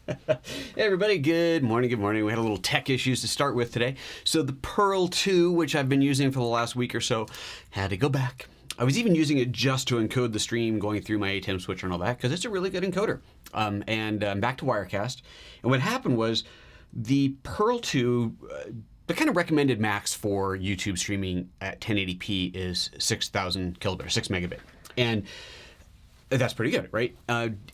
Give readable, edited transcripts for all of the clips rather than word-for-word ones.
Hey everybody, good morning, good morning. We had a little tech issues to start with today. So the Pearl 2, which I've been using for the last week or so, had to go back. I was even using it just to encode the stream going through my ATEM switcher and all that, because it's a really good encoder. And back to Wirecast. And what happened was the Pearl 2, the kind of recommended max for YouTube streaming at 1080p is 6,000 kilobit, or 6 megabit. And that's pretty good, right?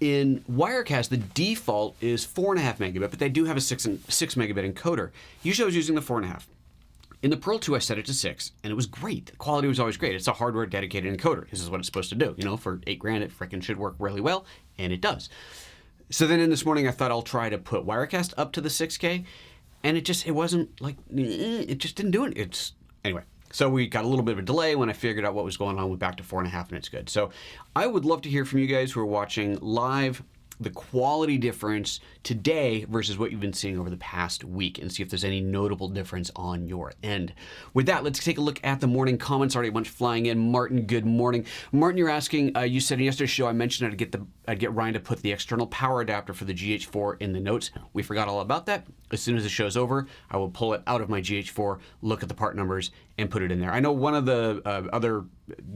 In Wirecast, the default is 4.5 megabit, but they do have a 6 megabit encoder. Usually I was using the 4.5. In the Pearl 2, I set it to 6, and it was great. The quality was always great. It's a hardware dedicated encoder. This is what it's supposed to do. You know, for $8,000, it frickin' should work really well, and it does. So then in this morning, I thought I'll try to put Wirecast up to the 6K, and it just didn't do it. Anyway. So we got a little bit of a delay. When I figured out what was going on, went back to 4.5, and it's good. So I would love to hear from you guys who are watching live the quality difference today versus what you've been seeing over the past week, and see if there's any notable difference on your end. With that, let's take a look at the morning comments. Already a bunch flying in. Martin, good morning. Martin, you're asking, you said in yesterday's show I mentioned I'd get Ryan to put the external power adapter for the GH4 in the notes. We forgot all about that. As soon as the show's over, I will pull it out of my GH4, look at the part numbers, and put it in there. I know one of the other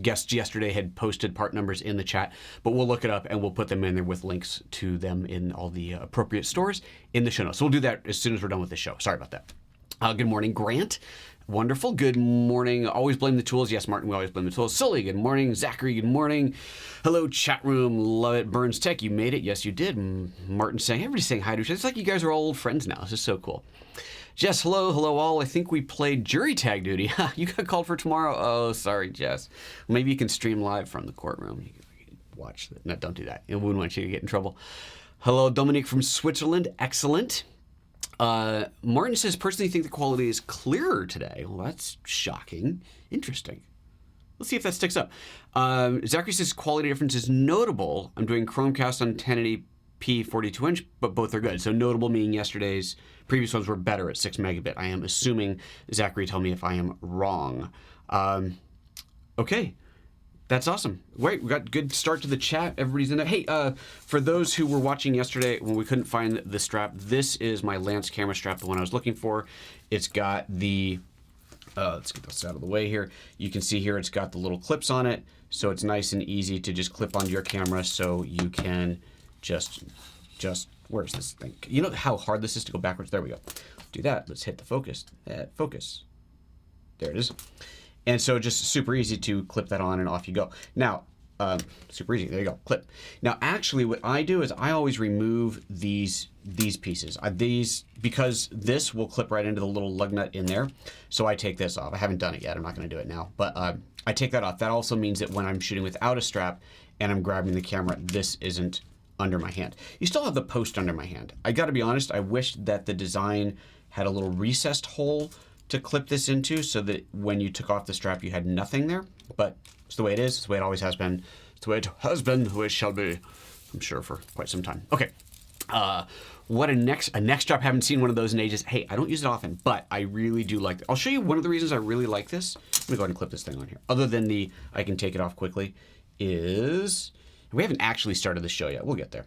guests yesterday had posted part numbers in the chat, but we'll look it up and we'll put them in there with links to them in all the appropriate stores in the show notes. So we'll do that as soon as we're done with the show. Sorry about that. Good morning, Grant. Wonderful. Good morning. Always blame the tools. Yes, Martin, we always blame the tools. Sully, good morning. Zachary, good morning. Hello, chat room. Love it. Burns Tech, you made it. Yes, you did. Martin saying, everybody's saying hi to each other. It's like you guys are all old friends now. This is so cool. Jess, hello. Hello, all. I think we played jury tag duty. You got called for tomorrow? Oh, sorry, Jess. Maybe you can stream live from the courtroom. You can watch that. No, don't do that. It wouldn't want you to get in trouble. Hello, Dominique from Switzerland. Excellent. Martin says, personally think the quality is clearer today. Well, that's shocking. Interesting. Let's see if that sticks up. Zachary says quality difference is notable. I'm doing Chromecast on 1080p 42 inch, but both are good. So notable meaning yesterday's previous ones were better at 6 megabit. I am assuming Zachary, tell me if I am wrong. Okay. That's awesome. Wait, we got good start to the chat. Everybody's in there. Hey, for those who were watching yesterday when we couldn't find the strap, this is my Lance camera strap, the one I was looking for. It's got the, let's get this out of the way here. You can see here it's got the little clips on it, so it's nice and easy to just clip onto your camera so you can just, where's this thing? You know how hard this is to go backwards? There we go. Do that. Let's hit the focus. Focus. There it is. And so just super easy to clip that on and off you go. Now, super easy, there you go, clip. Now actually what I do is I always remove these pieces. Because this will clip right into the little lug nut in there. So I take this off. I haven't done it yet, I'm not gonna do it now. But I take that off. That also means that when I'm shooting without a strap and I'm grabbing the camera, this isn't under my hand. You still have the post under my hand. I gotta be honest, I wish that the design had a little recessed hole to clip this into so that when you took off the strap you had nothing there, but it's the way it is, it's the way it always has been, it's the way it has been, the way it shall be, I'm sure, for quite some time. Okay, what a neck strap, haven't seen one of those in ages. Hey, I don't use it often, but I really do like it. I'll show you one of the reasons I really like this. Let me go ahead and clip this thing on here. Other than I can take it off quickly, is, we haven't actually started the show yet, we'll get there.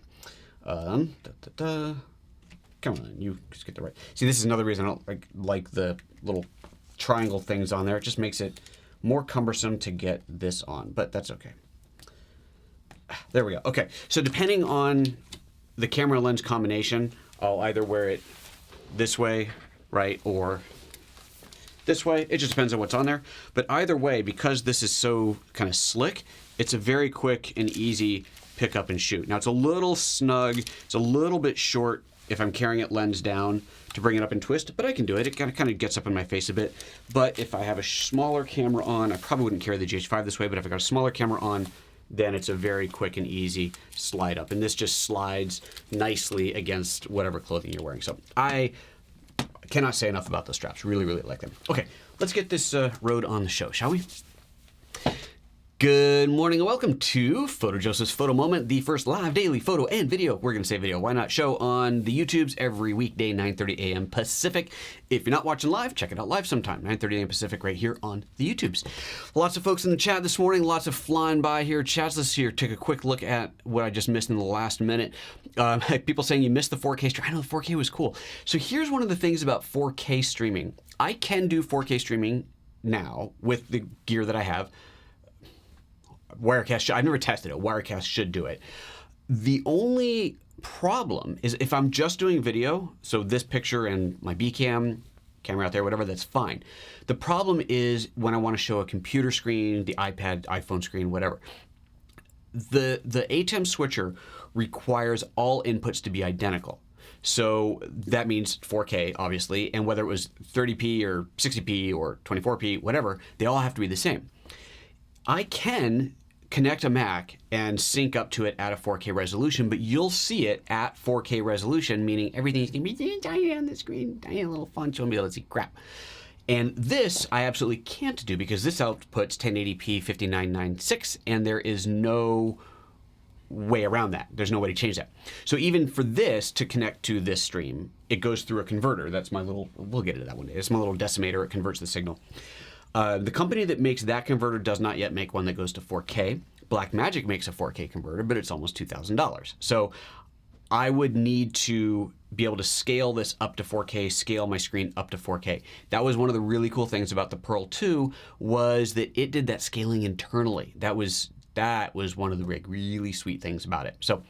Come on, you just get the right. See, this is another reason I don't like the little triangle things on there. It just makes it more cumbersome to get this on, but that's okay. There we go. Okay, so depending on the camera lens combination, I'll either wear it this way, right, or this way. It just depends on what's on there. But either way, because this is so kind of slick, it's a very quick and easy pick up and shoot. Now it's a little snug, it's a little bit short if I'm carrying it lens down to bring it up and twist, but I can do it. It kind of gets up in my face a bit. But if I have a smaller camera on, I probably wouldn't carry the GH5 this way, but if I got a smaller camera on, then it's a very quick and easy slide up. And this just slides nicely against whatever clothing you're wearing. So I cannot say enough about those straps. Really, really like them. Okay, let's get this rode on the show, shall we? Good morning and welcome to PhotoJoseph's Photo Moment, the first live daily photo and video, we're going to say video, why not, show on the YouTubes every weekday, 9:30 a.m. Pacific. If you're not watching live, check it out live sometime, 9:30 a.m. Pacific right here on the YouTubes. Lots of folks in the chat this morning, lots of flying by here. Chats, let's here, take a quick look at what I just missed in the last minute. People saying you missed the 4K stream. I know the 4K was cool. So here's one of the things about 4K streaming. I can do 4K streaming now with the gear that I have. Wirecast, I've never tested it. Wirecast should do it. The only problem is if I'm just doing video, so this picture and my B-cam, camera out there, whatever, that's fine. The problem is when I want to show a computer screen, the iPad, iPhone screen, whatever. The ATEM switcher requires all inputs to be identical. So that means 4K, obviously, and whether it was 30p or 60p or 24p, whatever, they all have to be the same. I can connect a Mac and sync up to it at a 4K resolution, but you'll see it at 4K resolution, meaning everything's going to be tiny on the screen, tiny little font, you won't be able to see crap. And this I absolutely can't do because this outputs 1080p 5996, and there is no way around that. There's no way to change that. So even for this to connect to this stream, it goes through a converter. That's my little, we'll get into that one day. It's my little decimator. It converts the signal. The company that makes that converter does not yet make one that goes to 4K. Blackmagic makes a 4K converter, but it's almost $2,000. So I would need to be able to scale this up to 4K, scale my screen up to 4K. That was one of the really cool things about the Pearl 2 was that it did that scaling internally. That was one of the really sweet things about it. So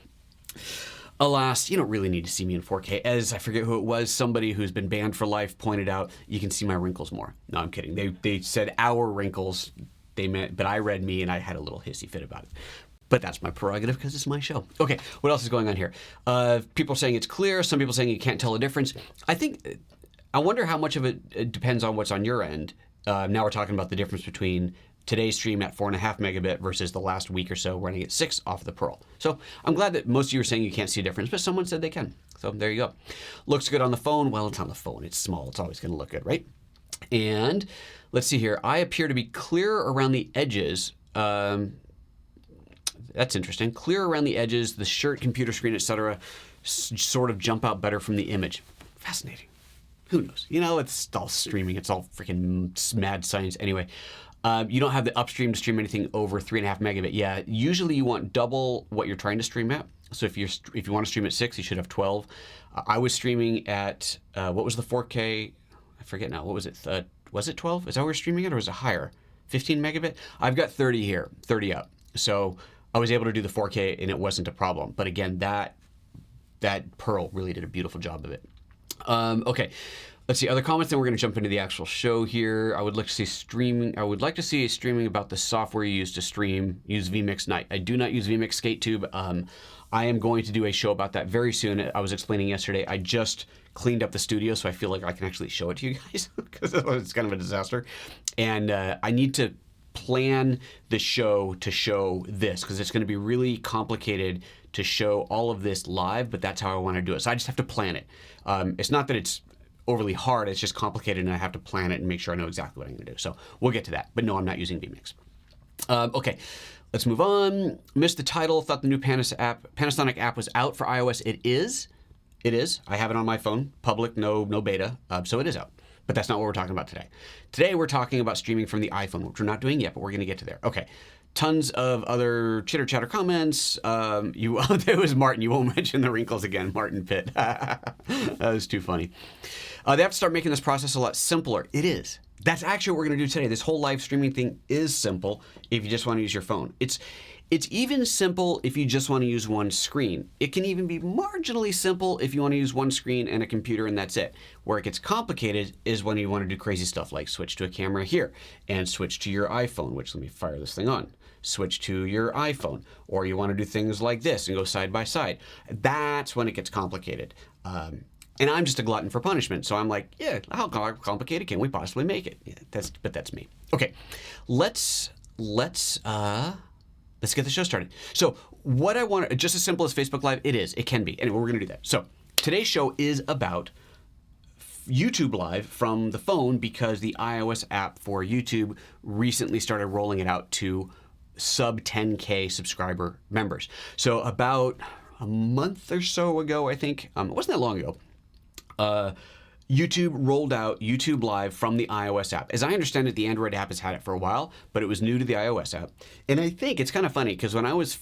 alas, you don't really need to see me in 4K. As I forget who it was, somebody who's been banned for life pointed out, you can see my wrinkles more. No, I'm kidding. They said our wrinkles, they meant, but I read me and I had a little hissy fit about it. But that's my prerogative because it's my show. Okay, what else is going on here? People saying it's clear, some people saying you can't tell the difference. I wonder how much of it depends on what's on your end. Now we're talking about the difference between today's stream at 4.5 megabit versus the last week or so running at 6 off the Pearl. So I'm glad that most of you are saying you can't see a difference, but someone said they can. So there you go. Looks good on the phone. Well, it's on the phone. It's small. It's always going to look good, right? And let's see here. I appear to be clear around the edges. That's interesting. Clear around the edges, the shirt, computer screen, etc. sort of jump out better from the image. Fascinating. Who knows? You know, it's all streaming. It's all freaking mad science anyway. You don't have the upstream to stream anything over 3.5 megabit. Yeah, usually you want double what you're trying to stream at. So if you want to stream at 6, you should have 12. I was streaming at, what was the 4K? I forget now. What was it? Was it 12? Is that what we're streaming at, or was it higher? 15 megabit? I've got 30 here, 30 up. So I was able to do the 4K and it wasn't a problem. But again, that Pearl really did a beautiful job of it. Okay. Let's see other comments. Then we're going to jump into the actual show here. I would like to see streaming. I would like to see a streaming about the software you use to stream. Use vMix Night. I do not use vMix SkateTube. I am going to do a show about that very soon. I was explaining yesterday. I just cleaned up the studio, so I feel like I can actually show it to you guys because it's kind of a disaster. And I need to plan the show to show this because it's going to be really complicated to show all of this live. But that's how I want to do it. So I just have to plan it. It's not that it's overly hard, it's just complicated and I have to plan it and make sure I know exactly what I'm going to do. So we'll get to that. But no, I'm not using vMix. Okay, let's move on. Missed the title, thought the new Panasonic app was out for iOS. It is. It is. I have it on my phone, public, no beta, so it is out. But that's not what we're talking about today. Today we're talking about streaming from the iPhone, which we're not doing yet, but we're going to get to there. Okay. Tons of other chitter-chatter comments. It was Martin. You won't mention the wrinkles again, Martin Pitt. That was too funny. They have to start making this process a lot simpler. It is. That's actually what we're going to do today. This whole live streaming thing is simple if you just want to use your phone. It's even simple if you just want to use one screen. It can even be marginally simple if you want to use one screen and a computer and that's it. Where it gets complicated is when you want to do crazy stuff like switch to a camera here and switch to your iPhone, which let me fire this thing on. Switch to your iPhone, or you want to do things like this and go side by side. That's when it gets complicated. And I'm just a glutton for punishment. So I'm like, yeah, how complicated can we possibly make it? Yeah, but that's me. Okay, let's get the show started. So what I want, just as simple as Facebook Live, it can be. Anyway, we're going to do that. So today's show is about YouTube Live from the phone because the iOS app for YouTube recently started rolling it out to sub 10K subscriber members. So about a month or so ago, I think, it wasn't that long ago, YouTube rolled out YouTube Live from the iOS app. As I understand it, the Android app has had it for a while, but it was new to the iOS app. And I think it's kind of funny because when I was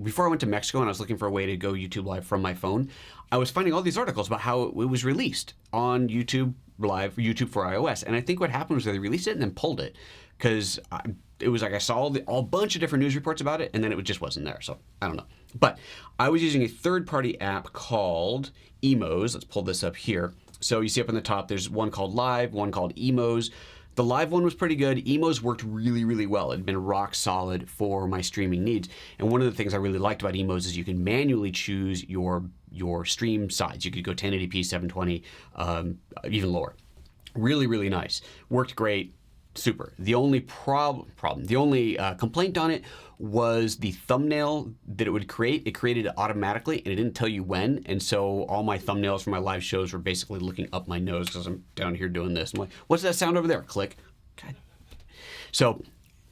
before I went to Mexico and I was looking for a way to go YouTube Live from my phone, I was finding all these articles about how it was released on YouTube Live, YouTube for iOS. And I think what happened was they released it and then pulled it because it was like I saw a bunch of different news reports about it and then it just wasn't there. So I don't know. But I was using a third-party app called Emos. Let's pull this up here. So you see up on the top, there's one called Live, one called Emos. The Live one was pretty good. Emos worked really, really well. It had been rock solid for my streaming needs. And one of the things I really liked about Emos is you can manually choose your stream size. You could go 1080p, 720, even lower. Really, really nice. Worked great. Super. The only the only complaint on it was the thumbnail that it would create. It created it automatically and it didn't tell you when. And so all my thumbnails for my live shows were basically looking up my nose because I'm down here doing this. I'm like, what's that sound over there? Click. God. So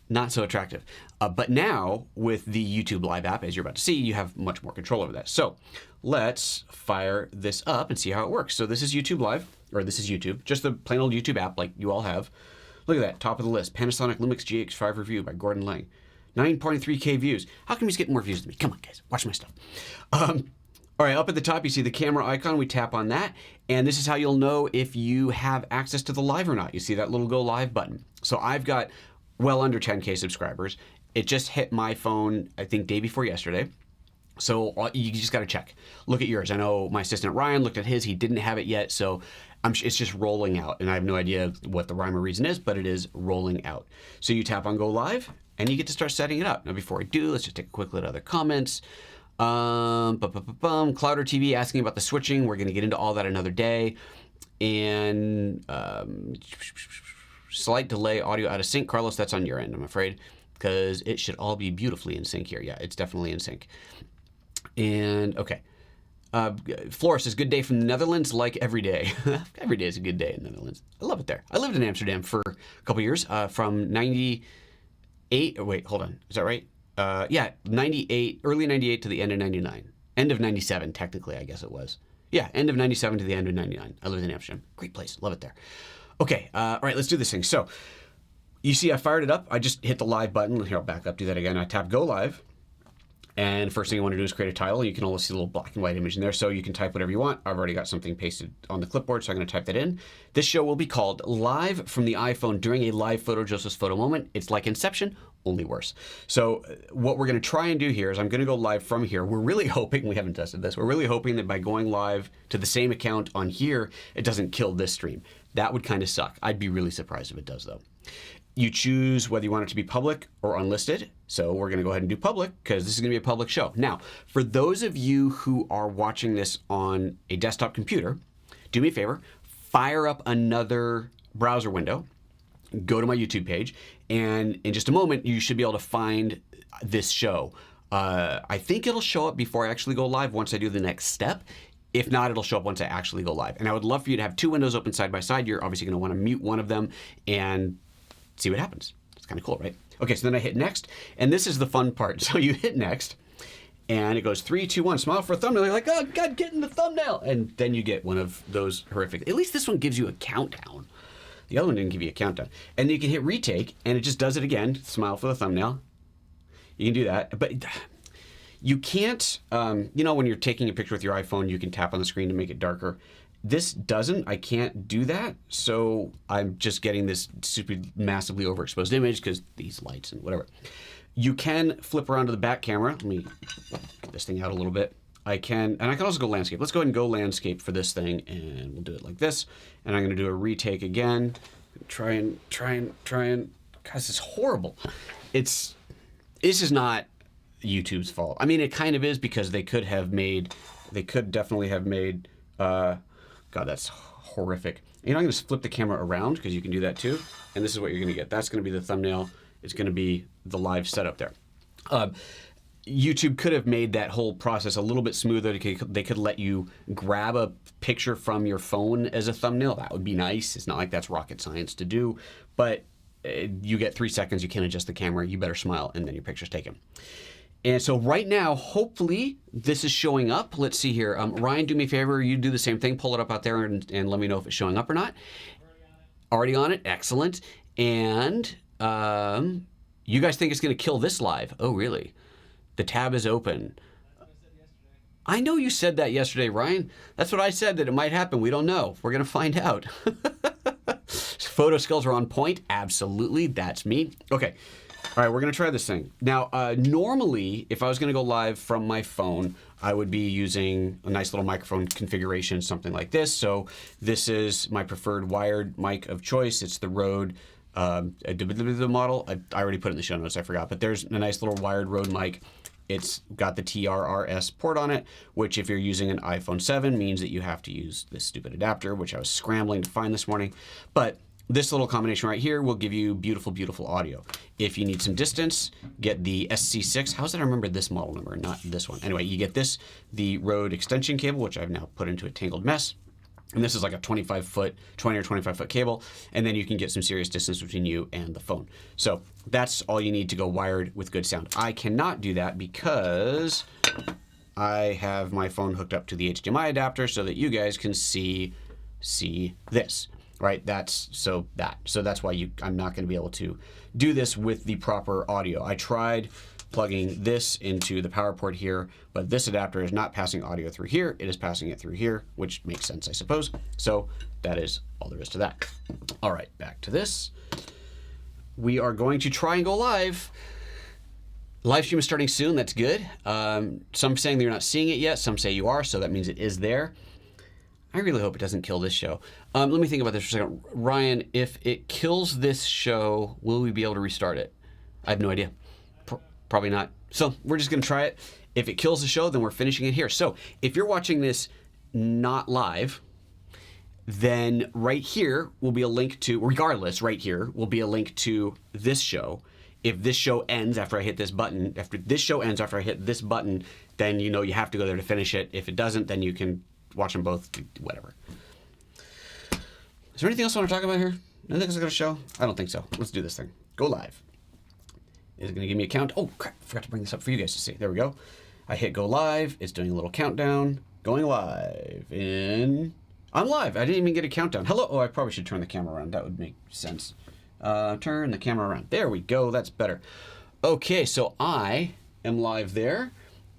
not so attractive. But now with the YouTube Live app, as you're about to see, you have much more control over that. So let's fire this up and see how it works. So this is YouTube Live, or this is YouTube, just the plain old YouTube app like you all have. Look at that, top of the list. Panasonic LUMIX GH5 review by Gordon Lang. 9.3K views. How come he's getting more views than me? Come on, guys, watch my stuff. All right, up at the top, you see the camera icon. We tap on that, and this is how you'll know if you have access to the live or not. You see that little go live button. So I've got well under 10K subscribers. It just hit my phone, I think, day before yesterday. So you just got to check. Look at yours. I know my assistant Ryan looked at his. He didn't have it yet, so it's just rolling out. And I have no idea what the rhyme or reason is, but it is rolling out. So you tap on Go Live, and you get to start setting it up. Now, before I do, let's just take a quick look at other comments. Clouder TV asking about the switching. We're going to get into all that another day. And slight delay, audio out of sync. Carlos, that's on your end, I'm afraid, because it should all be beautifully in sync here. Yeah, it's definitely in sync. And okay. Flores says, good day from the Netherlands, like every day. Every day is a good day in the Netherlands. I love it there. I lived in Amsterdam for a couple years, from 98, oh, wait, hold on. Is that right? Yeah, 98, early 98 to the end of 99. End of 97, technically, I guess it was. Yeah, end of 97 to the end of 99. I lived in Amsterdam. Great place. Love it there. Okay, all right, let's do this thing. So, you see I fired it up. I just hit the live button. Here, I'll back up, do that again. I tap Go Live. And first thing you want to do is create a title. You can always see a little black and white image in there, so you can type whatever you want. I've already got something pasted on the clipboard, so I'm going to type that in. This show will be called Live from the iPhone during a live PhotoJoseph's photo moment. It's like Inception, only worse. So what we're going to try and do here is I'm going to go live from here. We're really hoping, we haven't tested this, we're really hoping that by going live to the same account on here, it doesn't kill this stream. That would kind of suck. I'd be really surprised if it does, though. You choose whether you want it to be public or unlisted. So we're going to go ahead and do public because this is going to be a public show. Now, for those of you who are watching this on a desktop computer, do me a favor, fire up another browser window, go to my YouTube page, and in just a moment, you should be able to find this show. I think it'll show up before I actually go live once I do the next step. If not, it'll show up once I actually go live. And I would love for you to have two windows open side by side. You're obviously going to want to mute one of them and see what happens. It's kind of cool, right? Okay, so then I hit next, and this is the fun part. So you hit next, and it goes 3, 2, 1, smile for a thumbnail. You're like, oh God, get in the thumbnail. And then you get one of those horrific, at least this one gives you a countdown. The other one didn't give you a countdown. And then you can hit retake, and it just does it again. Smile for the thumbnail. You can do that, but you can't, you know, when you're taking a picture with your iPhone, you can tap on the screen to make it darker. This doesn't, I can't do that. So I'm just getting this super massively overexposed image because these lights and whatever. You can flip around to the back camera. Let me get this thing out a little bit. I can also go landscape. Let's go ahead and go landscape for this thing, and we'll do it like this. And I'm gonna do a retake again. Try and, guys, it's horrible. This is not YouTube's fault. I mean, it kind of is because they could definitely have made, God, that's horrific. You know, I'm going to flip the camera around because you can do that too. And this is what you're going to get. That's going to be the thumbnail. It's going to be the live setup there. YouTube could have made that whole process a little bit smoother. They could let you grab a picture from your phone as a thumbnail. That would be nice. It's not like that's rocket science to do. But you get 3 seconds, you can't adjust the camera, you better smile, and then your picture's taken. And so right now, hopefully this is showing up. Let's see here. Ryan, do me a favor, you do the same thing, pull it up out there and let me know if it's showing up or not. Already on it, excellent. And you guys think it's gonna kill this live? Oh, really? The tab is open. I know you said that yesterday, Ryan. That's what I said, that it might happen. We don't know. We're going to find out. Photo skills are on point. Absolutely. That's me. Okay. All right. We're going to try this thing. Now, normally, if I was going to go live from my phone, I would be using a nice little microphone configuration, something like this. So this is my preferred wired mic of choice. It's the Rode model. I already put it in the show notes. I forgot. But there's a nice little wired Rode mic. It's got the TRRS port on it, which if you're using an iPhone 7 means that you have to use this stupid adapter, which I was scrambling to find this morning. But this little combination right here will give you beautiful, beautiful audio. If you need some distance, get the SC6. How did I remember this model number, not this one? Anyway, you get this, the Rode extension cable, which I've now put into a tangled mess. And this is like a 20 or 25 foot cable. And then you can get some serious distance between you and the phone. So that's all you need to go wired with good sound. I cannot do that because I have my phone hooked up to the HDMI adapter so that you guys can see this, right? So that's why I'm not going to be able to do this with the proper audio. I tried plugging this into the power port here, but this adapter is not passing audio through here. It is passing it through here, which makes sense, I suppose. So that is all there is to that. All right, back to this. We are going to try and go live. Live stream is starting soon. That's good. Some saying they're not seeing it yet. Some say you are, so that means it is there. I really hope it doesn't kill this show. Let me think about this for a second. Ryan, if it kills this show, will we be able to restart it? I have no idea. Probably not. So we're just going to try it. If it kills the show, then we're finishing it here. So if you're watching this not live, then right here will be a link to, regardless, right here will be a link to this show. If this show ends after I hit this button, then you know you have to go there to finish it. If it doesn't, then you can watch them both, whatever. Is there anything else I want to talk about here? Anything else I got to show? I don't think so. Let's do this thing. Go live. Is it going to give me a count? Oh, crap. I forgot to bring this up for you guys to see. There we go. I hit go live. It's doing a little countdown. Going live in... I'm live. I didn't even get a countdown. Hello. Oh, I probably should turn the camera around. That would make sense. Turn the camera around. There we go. That's better. Okay, so I am live there.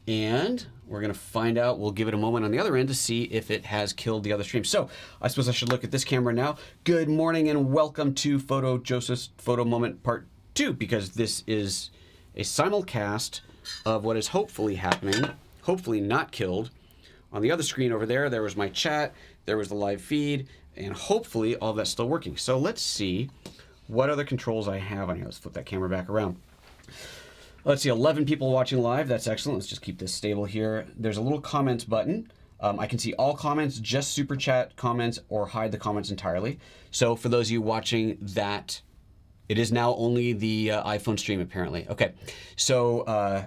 And we're going to find out. We'll give it a moment on the other end to see if it has killed the other stream. So I suppose I should look at this camera now. Good morning and welcome to PhotoJoseph's Photo Moment Part 2, because this is a simulcast of what is hopefully happening, hopefully not killed. On the other screen over there, there was my chat, there was the live feed, and hopefully all that's still working. So let's see what other controls I have on here. Let's flip that camera back around. Let's see, 11 people watching live. That's excellent. Let's just keep this stable here. There's a little comments button. I can see all comments, just super chat comments, or hide the comments entirely. So for those of you watching that, it is now only the iPhone stream, apparently. Okay, so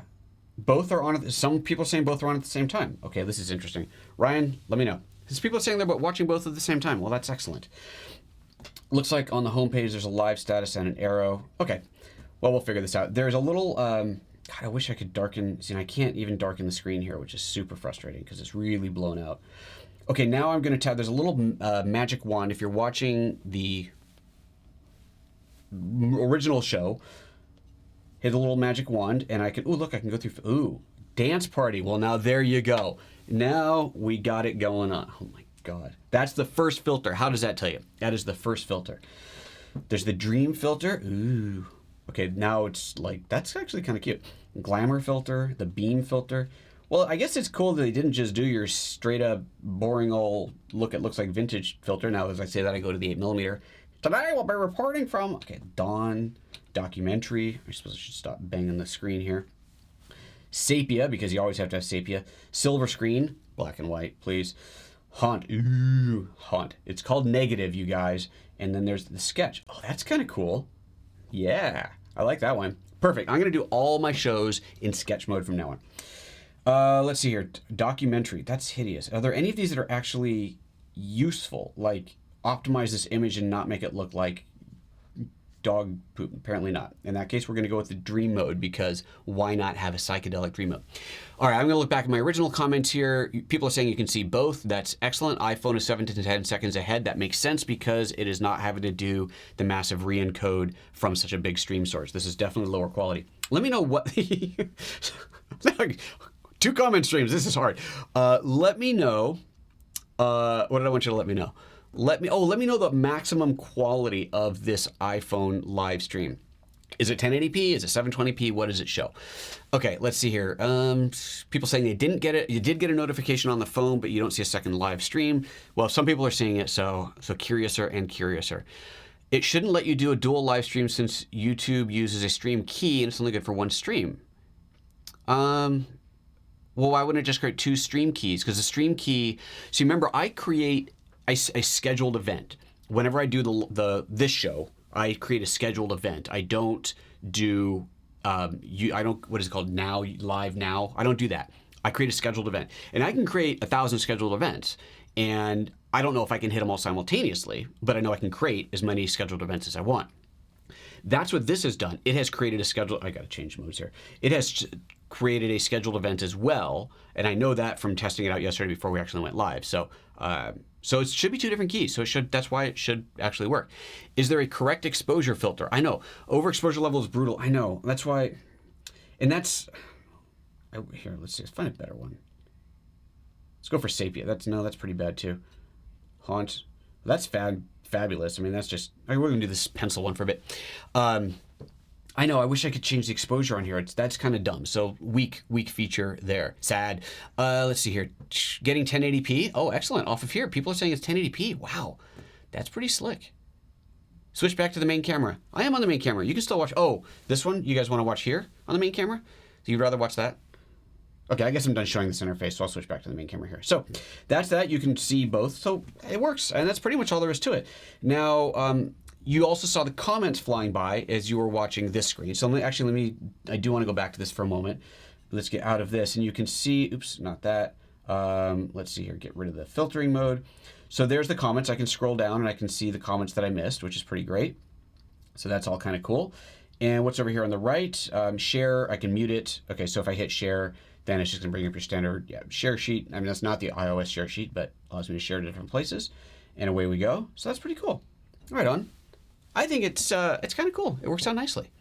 both are on. Some people are saying both are on at the same time. Okay, this is interesting. Ryan, let me know. There's people saying they're watching both at the same time. Well, that's excellent. Looks like on the homepage there's a live status and an arrow. Okay, well, we'll figure this out. There's a little, God, I wish I could darken, see, I can't even darken the screen here, which is super frustrating because it's really blown out. Okay, now I'm gonna tap, there's a little magic wand. If you're watching the original show, hit a little magic wand and I can, ooh, look, I can go through, ooh, dance party. Well, now there you go. Now we got it going on. Oh my God. That's the first filter. How does that tell you? That is the first filter. There's the dream filter. Ooh. Okay, now it's like, that's actually kind of cute. Glamour filter, the beam filter. Well, I guess it's cool that they didn't just do your straight up boring old look, it looks like vintage filter. Now, as I say that, I go to the 8mm. Today we'll be reporting from, okay, Dawn, documentary. I suppose I should stop banging the screen here. Sepia, because you always have to have sepia. Silver screen, black and white, please. Haunt, ooh, haunt. It's called negative, you guys. And then there's the sketch. Oh, that's kind of cool. Yeah, I like that one. Perfect. I'm going to do all my shows in sketch mode from now on. Let's see here. Documentary. That's hideous. Are there any of these that are actually useful? Like optimize this image and not make it look like dog poop? Apparently not. In that case, we're going to go with the dream mode, because why not have a psychedelic dream mode? All right, I'm going to look back at my original comments here. People are saying you can see both. That's excellent. iPhone is 7 to 10 seconds ahead. That makes sense because it is not having to do the massive re-encode from such a big stream source. This is definitely lower quality. Let me know what... 2 comment streams. This is hard. Let me know... what did I want you to let me know? Let me know the maximum quality of this iPhone live stream. Is it 1080p? Is it 720p? What does it show? Okay, let's see here. People saying they didn't get it. You did get a notification on the phone, but you don't see a second live stream. Well, some people are seeing it, so curiouser and curiouser. It shouldn't let you do a dual live stream since YouTube uses a stream key and it's only good for one stream. Well, why wouldn't it just create 2 stream keys? Because the stream key, so remember, I create a scheduled event. Whenever I do this show, I create a scheduled event. I don't do, what is it called, now, live now? I don't do that. I create a scheduled event. And I can create 1,000 scheduled events. And I don't know if I can hit them all simultaneously, but I know I can create as many scheduled events as I want. That's what this has done. It has created a schedule. I got to change modes here. It has created a scheduled event as well. And I know that from testing it out yesterday before we actually went live. So it should be 2 different keys. So that's why it should actually work. Is there a correct exposure filter? I know. Overexposure level is brutal. I know. That's why. And that's, here, let's see. Let's find a better one. Let's go for Sapia. That's pretty bad too. Haunt. That's fabulous. I mean, that's just, we're going to do this pencil one for a bit. I know, I wish I could change the exposure on here. That's kind of dumb. So weak feature there. Sad. Let's see here. Getting 1080p. Oh, excellent. Off of here. People are saying it's 1080p. Wow. That's pretty slick. Switch back to the main camera. I am on the main camera. You can still watch. Oh, this one you guys want to watch here on the main camera? So you'd rather watch that? Okay, I guess I'm done showing this interface, so I'll switch back to the main camera here. So that's that. You can see both. So it works, and that's pretty much all there is to it. Now, you also saw the comments flying by as you were watching this screen. So I do want to go back to this for a moment. Let's get out of this, and you can see, oops, not that. Let's see here, get rid of the filtering mode. So there's the comments. I can scroll down, and I can see the comments that I missed, which is pretty great. So that's all kind of cool. And what's over here on the right? Share, I can mute it. Okay, so if I hit share, then it's just going to bring up your standard share sheet. I mean, that's not the iOS share sheet, but allows me to share to different places. And away we go. So that's pretty cool. Right on. I think it's kind of cool. It works out nicely.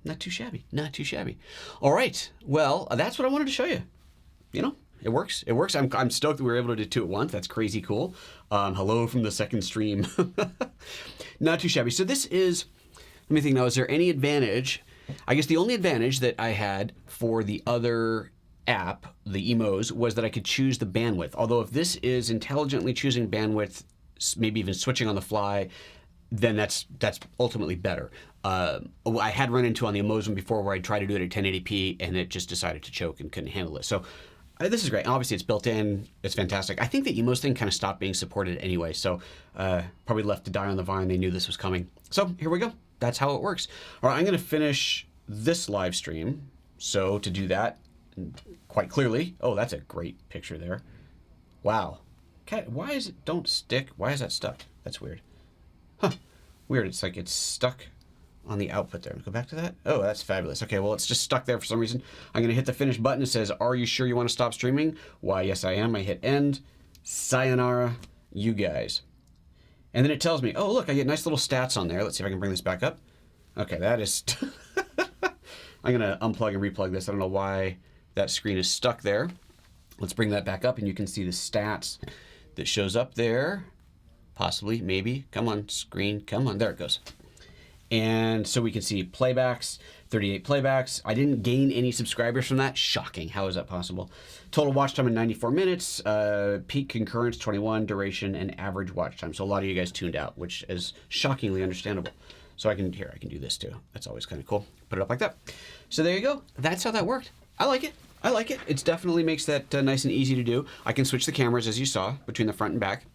Not too shabby. Not too shabby. All right. Well, that's what I wanted to show you. You know, it works. It works. I'm stoked that we were able to do 2 at once. That's crazy cool. Hello from the second stream. Not too shabby. So this is, let me think now, is there any advantage? I guess the only advantage that I had for the other app, the Emos, was that I could choose the bandwidth. Although if this is intelligently choosing bandwidth, maybe even switching on the fly, then that's ultimately better. I had run into on the Emos one before where I tried to do it at 1080p and it just decided to choke and couldn't handle it. So this is great. Obviously it's built in. It's fantastic. I think the Emos thing kind of stopped being supported anyway. So probably left to die on the vine. They knew this was coming. So here we go. That's how it works. All right, I'm going to finish this live stream. So to do that, quite clearly, oh, that's a great picture there. Wow. Okay, why is it don't stick? Why is that stuck? That's weird. Huh, weird. It's like it's stuck on the output there. Go back to that. Oh, that's fabulous. Okay, well, it's just stuck there for some reason. I'm going to hit the finish button. It says, are you sure you want to stop streaming? Why, yes, I am. I hit end. Sayonara, you guys. And then it tells me, oh, look, I get nice little stats on there. Let's see if I can bring this back up. Okay, that is... I'm going to unplug and replug this. I don't know why that screen is stuck there. Let's bring that back up, and you can see the stats that shows up there. Possibly, maybe. Come on, screen. Come on. There it goes. And so we can see playbacks, 38 playbacks. I didn't gain any subscribers from that. Shocking. How is that possible? Total watch time in 94 minutes. Peak concurrence 21, duration, and average watch time. So a lot of you guys tuned out, which is shockingly understandable. So I can do this too. That's always kind of cool. Put it up like that. So there you go. That's how that worked. I like it. I like it. It definitely makes that nice and easy to do. I can switch the cameras, as you saw, between the front and back.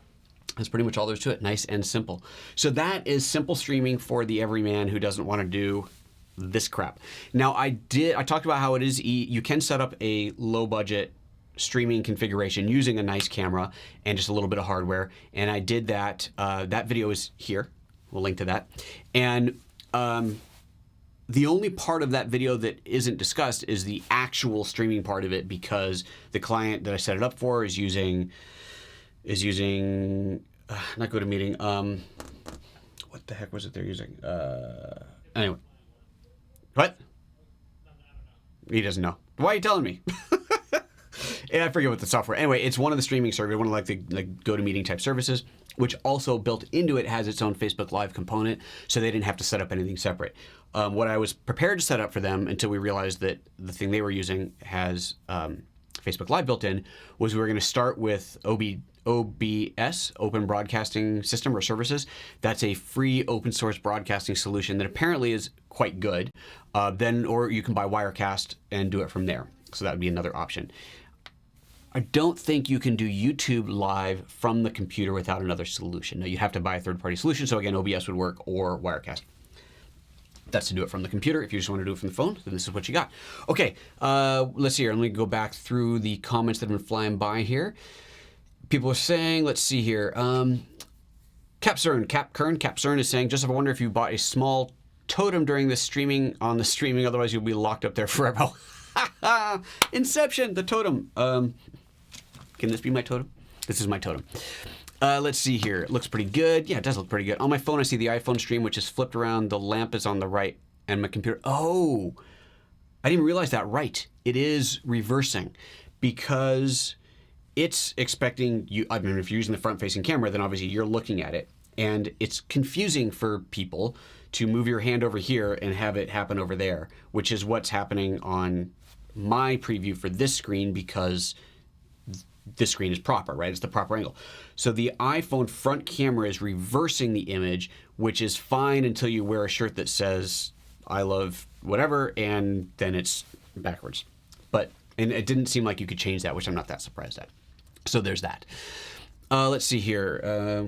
That's pretty much all there's to it. Nice and simple. So that is simple streaming for the everyman who doesn't want to do this crap. Now I talked about how it is, you can set up a low budget streaming configuration using a nice camera and just a little bit of hardware. And I did that. That video is here. We'll link to that. And the only part of that video that isn't discussed is the actual streaming part of it, because the client that I set it up for is using not GoToMeeting. What the heck was it they're using? Anyway, what? He doesn't know. Why are you telling me? Yeah, I forget what the software. Anyway, it's one of the streaming services, one of like the GoToMeeting type services, which also built into it has its own Facebook Live component, so they didn't have to set up anything separate. What I was prepared to set up for them until we realized that the thing they were using has Facebook Live built in, was we were going to start with OBS, Open Broadcasting System or Services. That's a free open source broadcasting solution that apparently is quite good. Or you can buy Wirecast and do it from there. So that would be another option. I don't think you can do YouTube Live from the computer without another solution. No, you have to buy a third-party solution. So again, OBS would work, or Wirecast. That's to do it from the computer. If you just want to do it from the phone, then this is what you got. Okay, let's see here. Let me go back through the comments that have been flying by here. People are saying, let's see here. Capcern is saying, Joseph, I wonder if you bought a small totem during this streaming, otherwise you'll be locked up there forever. Inception, the totem. Can this be my totem? This is my totem. Let's see here. It looks pretty good. Yeah, it does look pretty good. On my phone, I see the iPhone stream, which is flipped around. The lamp is on the right, and my computer. Oh, I didn't realize that. Right. It is reversing because it's expecting you. I mean, if you're using the front-facing camera, then obviously you're looking at it, and it's confusing for people to move your hand over here and have it happen over there, which is what's happening on my preview for this screen, because this screen is proper, right? It's the proper angle. So the iPhone front camera is reversing the image, which is fine until you wear a shirt that says I love whatever, and then it's backwards. And it didn't seem like you could change that, which I'm not that surprised at. So there's that. Let's see here.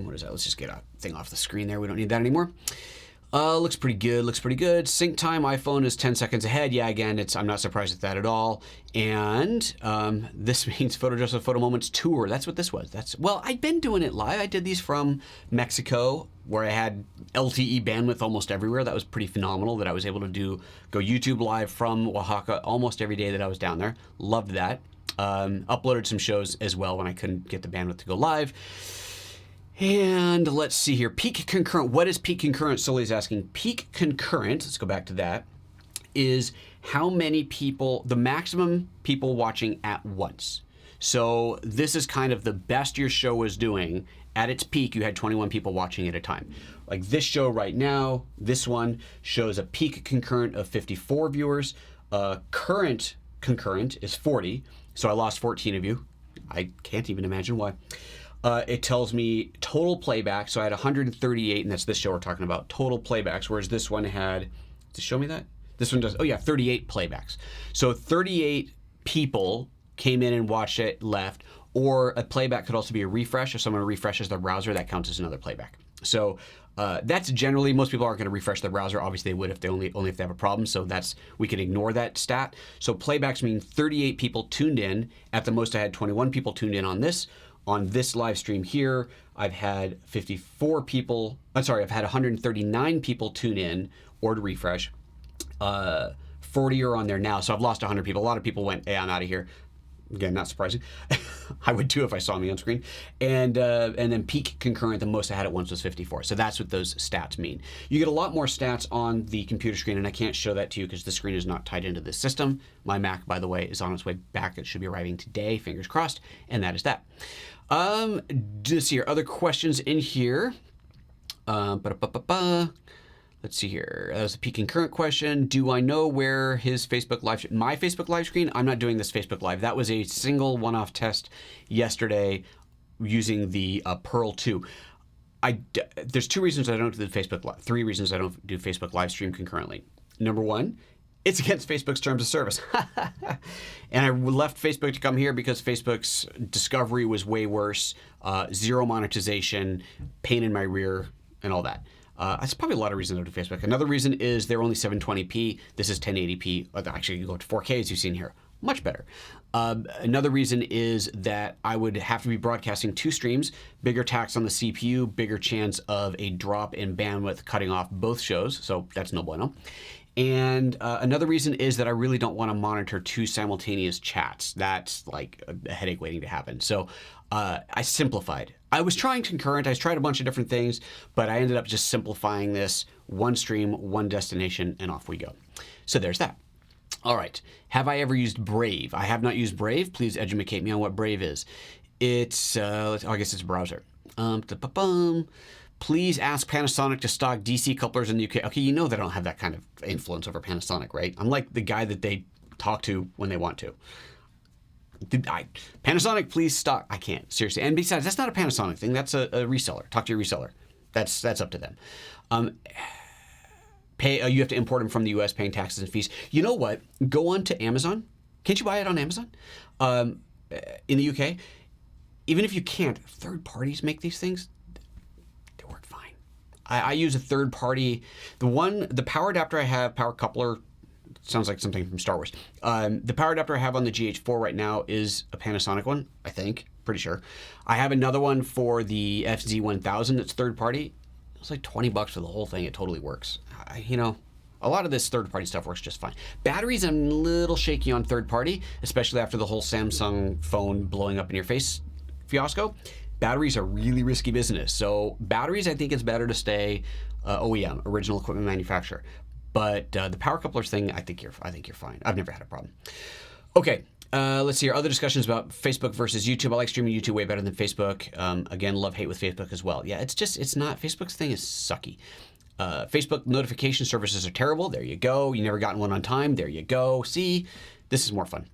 What is that? Let's just get a thing off the screen there. We don't need that anymore. Looks pretty good. Looks pretty good. Sync time, iPhone is 10 seconds ahead. Yeah, again, I'm not surprised at that at all. And this means PhotoJoseph Photo Moments Tour. That's what this was. Well, I'd been doing it live. I did these from Mexico, where I had LTE bandwidth almost everywhere. That was pretty phenomenal that I was able to go YouTube live from Oaxaca almost every day that I was down there. Loved that. Uploaded some shows as well when I couldn't get the bandwidth to go live. And let's see here. Peak concurrent. What is peak concurrent? Sully's asking. Peak concurrent, let's go back to that, is how many people, the maximum people watching at once. So this is kind of the best your show was doing. At its peak, you had 21 people watching at a time. Like this show right now, this one shows a peak concurrent of 54 viewers. Current concurrent is 40. So I lost 14 of you. I can't even imagine why. It tells me total playback. So I had 138, and that's this show we're talking about, total playbacks, whereas this one had, does it show me that? This one does, 38 playbacks. So 38 people came in and watched it, left, or a playback could also be a refresh. If someone refreshes their browser, that counts as another playback. So that's generally, most people aren't going to refresh their browser. Obviously they would if they only if they have a problem. So we can ignore that stat. So playbacks mean 38 people tuned in. At the most I had 21 people tuned in on this. On this live stream here, I've had 54 people, I've had 139 people tune in or to refresh. 40 are on there now, so I've lost 100 people. A lot of people went, hey, I'm out of here. Again, not surprising. I would too if I saw me on screen. And then peak concurrent, the most I had at once was 54. So that's what those stats mean. You get a lot more stats on the computer screen, and I can't show that to you because the screen is not tied into this system. My Mac, by the way, is on its way back. It should be arriving today, fingers crossed, and that is that. Let's see here, other questions in here. Let's see here. That was the peak concurrent question. Do I know where his Facebook Live, my Facebook Live screen? I'm not doing this Facebook Live. That was a single one-off test yesterday using the Pearl 2. There's two reasons I don't do the Facebook Live. Three reasons I don't do Facebook Live stream concurrently. Number one, it's against Facebook's terms of service. And I left Facebook to come here because Facebook's discovery was way worse, zero monetization, pain in my rear, and all that. That's probably a lot of reasons to do Facebook. Another reason is they're only 720p. This is 1080p. Actually, you go to 4K as you've seen here. much better. Another reason is that I would have to be broadcasting 2 streams, bigger tax on the CPU, bigger chance of a drop in bandwidth cutting off both shows, so that's no bueno. And another reason is that I really don't want to monitor 2 simultaneous chats. That's like a headache waiting to happen. So I simplified. I was trying concurrent. I tried a bunch of different things, but I ended up just simplifying this: 1 stream, 1 destination, and off we go. So there's that. All right. Have I ever used Brave? I have not used Brave. Please educate me on what Brave is. It's, I guess it's a browser. Please ask Panasonic to stock DC couplers in the UK. Okay, you know they don't have that kind of influence over Panasonic, right? I'm like the guy that they talk to when they want to. Panasonic, please stock. I can't, seriously. And besides, that's not a Panasonic thing. That's a reseller. Talk to your reseller. That's up to them. You have to import them from the US, paying taxes and fees. You know what? Go on to Amazon. Can't you buy it on Amazon? In the UK, even if you can't, third parties make these things. They work fine. I use a third party. The power adapter I have, power coupler, sounds like something from Star Wars. The power adapter I have on the GH4 right now is a Panasonic one, I think. Pretty sure. I have another one for the FZ1000 that's third party. It's like $20 for the whole thing. It totally works. A lot of this third-party stuff works just fine. Batteries, I'm a little shaky on third-party, especially after the whole Samsung phone blowing up in your face fiasco. Batteries are really risky business. So batteries, I think it's better to stay OEM, original equipment manufacturer. But the power couplers thing, I think you're fine. I've never had a problem. Okay. Let's see here. Other discussions about Facebook versus YouTube. I like streaming YouTube way better than Facebook. Again, love-hate with Facebook as well. Yeah, it's not. Facebook's thing is sucky. Facebook notification services are terrible. There you go. You never gotten one on time. There you go. See, this is more fun.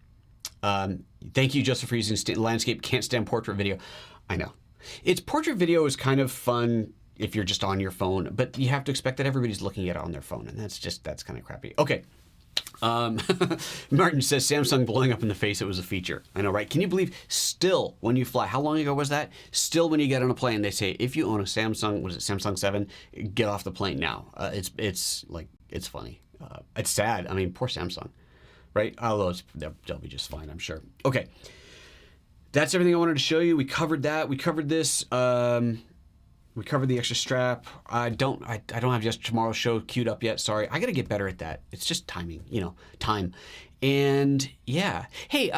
Thank you, Joseph, for using landscape. Can't stand portrait video. I know. Portrait video is kind of fun if you're just on your phone, but you have to expect that everybody's looking at it on their phone, and that's kind of crappy. Okay. Martin says Samsung blowing up in the face, it was a feature. I know, right? Can you believe still when you fly, how long ago was that? Still when you get on a plane, they say, if you own a Samsung, what is it, Samsung 7, get off the plane now. It's funny. It's sad. I mean, poor Samsung, right? Although they'll be just fine, I'm sure. Okay. That's everything I wanted to show you. We covered that. We covered this. We covered the extra strap. I don't have just tomorrow's show queued up yet. Sorry. I got to get better at that. It's just timing, time. And yeah. Hey,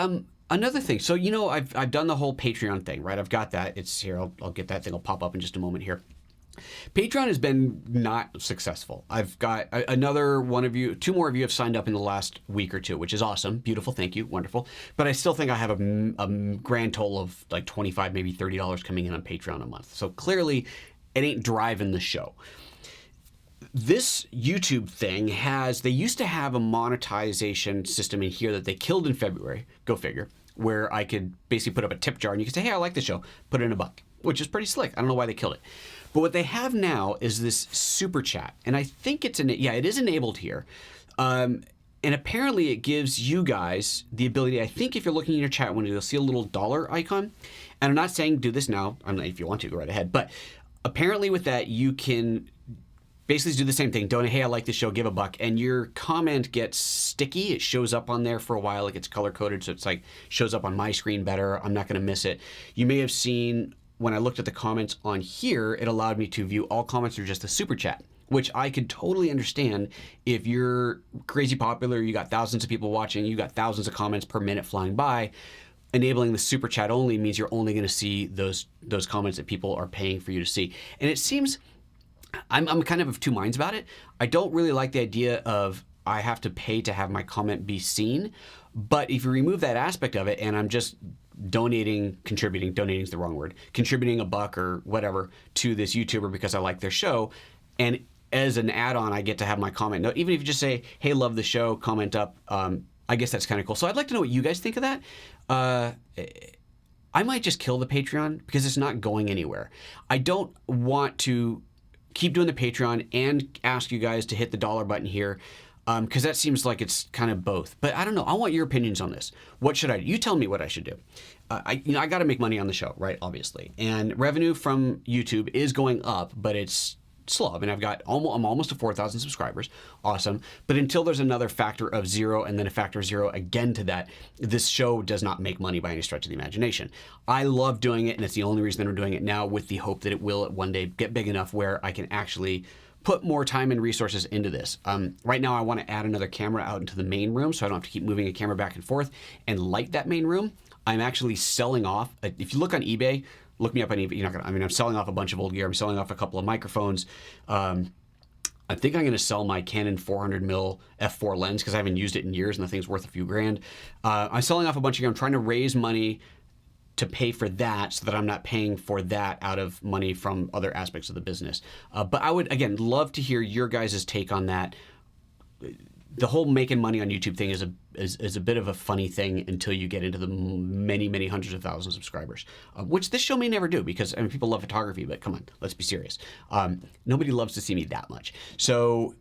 another thing. So, I've done the whole Patreon thing, right? I've got that. It's here. I'll get that thing. I'll pop up in just a moment here. Patreon has been not successful. I've got another one of you, 2 more of you have signed up in the last week or 2, which is awesome. Beautiful. Thank you. Wonderful. But I still think I have a grand total of like $25, maybe $30 coming in on Patreon a month. So clearly it ain't driving the show. This YouTube thing they used to have a monetization system in here that they killed in February, go figure, where I could basically put up a tip jar and you could say, hey, I like the show, put in $1, which is pretty slick. I don't know why they killed it. But what they have now is this super chat. And I think it is enabled here. And apparently it gives you guys the ability, I think if you're looking in your chat window, you'll see a little dollar icon. And I'm not saying do this now. If you want to, go right ahead. But apparently with that, you can basically do the same thing. Donate, hey, I like this show, give $1. And your comment gets sticky. It shows up on there for a while. It gets color-coded, so it's like shows up on my screen better. I'm not going to miss it. You may have seen when I looked at the comments on here, it allowed me to view all comments or just a super chat, which I could totally understand if you're crazy popular, you got thousands of people watching, you got thousands of comments per minute flying by. Enabling the super chat only means you're only going to see those comments that people are paying for you to see. And it seems I'm kind of 2 minds about it. I don't really like the idea of I have to pay to have my comment be seen. But if you remove that aspect of it and I'm just contributing is the wrong word, contributing $1 or whatever to this YouTuber because I like their show, and as an add-on I get to have my comment. No, even if you just say, hey, love the show, comment up, I guess that's kind of cool. So I'd like to know what you guys think of that. I might just kill the Patreon because it's not going anywhere. I don't want to keep doing the Patreon and ask you guys to hit the dollar button here because that seems like it's kind of both. But I don't know. I want your opinions on this. What should I do? You tell me what I should do. I got to make money on the show, right? Obviously. And revenue from YouTube is going up, but it's slow. I mean, I'm almost to 4,000 subscribers. Awesome. But until there's another factor of 0 and then a factor of 0 again to that, this show does not make money by any stretch of the imagination. I love doing it, and it's the only reason that I'm doing it now, with the hope that it will one day get big enough where I can actually put more time and resources into this. Right now I want to add another camera out into the main room so I don't have to keep moving a camera back and forth and light that main room. I'm actually selling off, if you look on eBay, look me up on eBay, you're not gonna, I mean, I'm selling off a bunch of old gear. I'm selling off a couple of microphones. I think I'm going to sell my Canon 400mm f4 lens because I haven't used it in years and the thing's worth a few grand. I'm selling off a bunch of gear. I'm trying to raise money to pay for that so that I'm not paying for that out of money from other aspects of the business. But I would, again, love to hear your guys' take on that. The whole making money on YouTube thing is a bit of a funny thing until you get into the many hundreds of thousands of subscribers, which this show may never do because, I mean, people love photography, but come on, let's be serious. Nobody loves to see me that much. So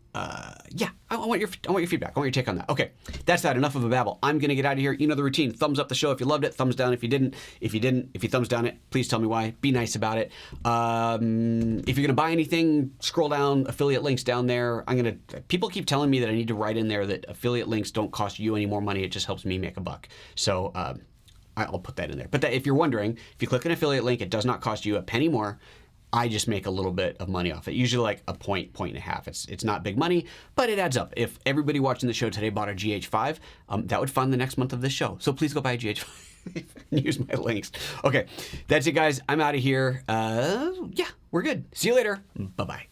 yeah, I want your feedback. I want your take on that. Okay, that's that. Enough of a babble. I'm gonna get out of here. You know the routine. Thumbs up the show if you loved it. Thumbs down if you didn't. If you thumbs down it, please tell me why. Be nice about it. If you're gonna buy anything, scroll down. Affiliate links down there. People keep telling me that I need to write in there that affiliate links don't cost you any more money. It just helps me make a buck. So I'll put that in there. But if you're wondering, if you click an affiliate link, it does not cost you a penny more. I just make a little bit of money off it, usually like a point and a half. It's not big money, but it adds up. If everybody watching the show today bought a GH5, that would fund the next month of this show. So please go buy a GH5 and use my links. Okay, that's it, guys. I'm out of here. Yeah, we're good. See you later. Bye-bye.